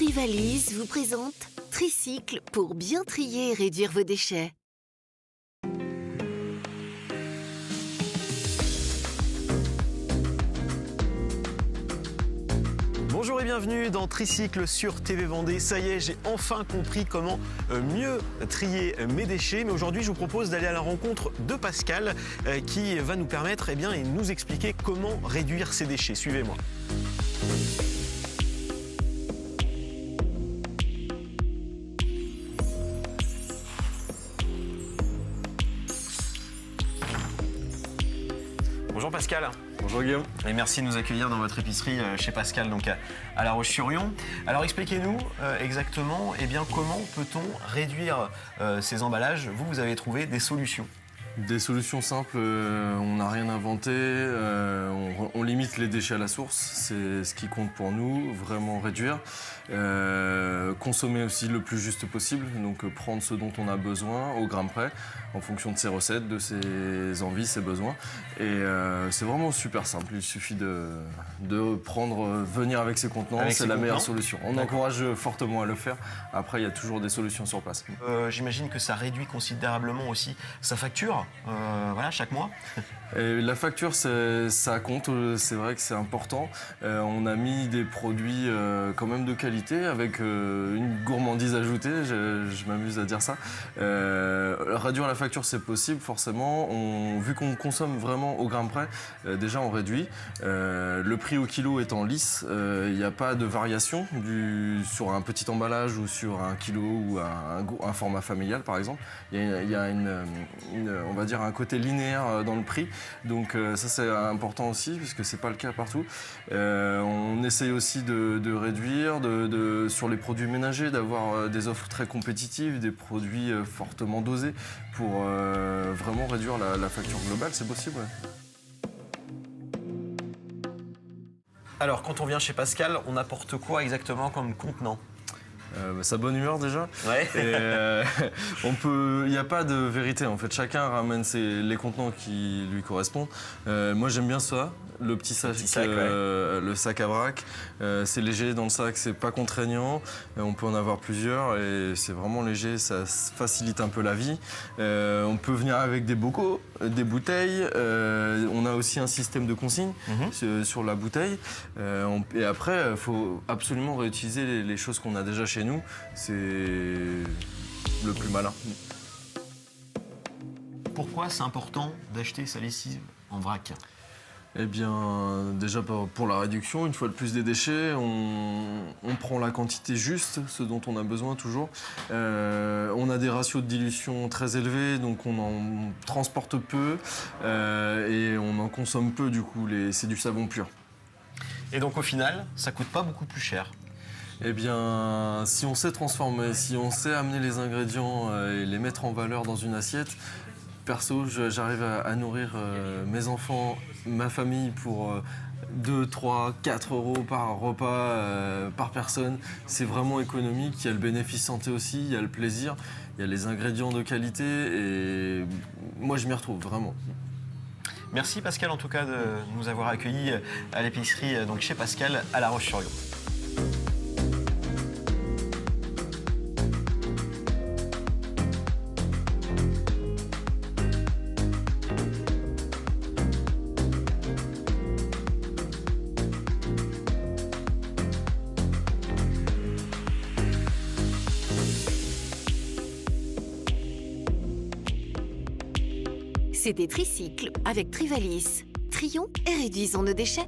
Trivalise vous présente Tricycle pour bien trier et réduire vos déchets. Bonjour et bienvenue dans Tricycle sur TV Vendée. Ça y est, j'ai enfin compris comment mieux trier mes déchets. Mais aujourd'hui, je vous propose d'aller à la rencontre de Pascal qui va nous permettre et nous expliquer comment réduire ses déchets. Suivez-moi. Bonjour Pascal. Bonjour Guillaume. Et merci de nous accueillir dans votre épicerie chez Pascal, donc à La Roche-sur-Yon. Alors expliquez-nous exactement comment peut-on réduire ces emballages. Vous avez trouvé des solutions. Des solutions simples, on n'a rien inventé, on limite les déchets à la source, c'est ce qui compte pour nous, vraiment réduire. Consommer aussi le plus juste possible, donc prendre ce dont on a besoin au gramme près, en fonction de ses recettes, de ses envies, ses besoins. Et c'est vraiment super simple, il suffit de venir avec ses contenants, c'est la meilleure solution. On encourage fortement à le faire, après il y a toujours des solutions sur place. J'imagine que ça réduit considérablement aussi sa facture. Chaque mois. Et la facture, ça compte, c'est vrai que c'est important. On a mis des produits quand même de qualité avec une gourmandise ajoutée, je m'amuse à dire ça. Réduire la facture, c'est possible forcément. Vu qu'on consomme vraiment au gramme près, déjà on réduit. Le prix au kilo étant lisse, il n'y a pas de variation sur un petit emballage ou sur un kilo ou un format familial par exemple. Il y a on va dire un côté linéaire dans le prix, donc ça c'est important aussi puisque c'est pas le cas partout. On essaye aussi de réduire sur les produits ménagers, d'avoir des offres très compétitives, des produits fortement dosés pour vraiment réduire la facture globale, c'est possible. Alors quand on vient chez Pascal, on apporte quoi exactement comme contenant? Sa bonne humeur déjà. Ouais. Il n'y a pas de vérité en fait. Chacun ramène les contenants qui lui correspondent. Moi j'aime bien ça, le petit sac, le sac à vrac. C'est léger dans le sac, c'est pas contraignant. On peut en avoir plusieurs et c'est vraiment léger, ça facilite un peu la vie. On peut venir avec des bocaux, des bouteilles. On a aussi un système de consigne sur la bouteille. Et après, il faut absolument réutiliser les choses qu'on a déjà chez nous, c'est le plus malin. Pourquoi c'est important d'acheter sa lessive en vrac? Eh bien, déjà pour la réduction, une fois de plus des déchets, on prend la quantité juste, ce dont on a besoin toujours. On a des ratios de dilution très élevés, donc on en transporte peu et on en consomme peu, du coup, c'est du savon pur. Et donc au final, ça coûte pas beaucoup plus cher? Eh bien, si on sait transformer, si on sait amener les ingrédients et les mettre en valeur dans une assiette, perso, j'arrive à nourrir mes enfants, ma famille pour 2, 3, 4 euros par repas, par personne. C'est vraiment économique, il y a le bénéfice santé aussi, il y a le plaisir, il y a les ingrédients de qualité et moi je m'y retrouve vraiment. Merci Pascal en tout cas de nous avoir accueillis à l'épicerie donc chez Pascal à La Roche-sur-Yon. C'était Tricycle avec Trivalise. Trions et réduisons nos déchets.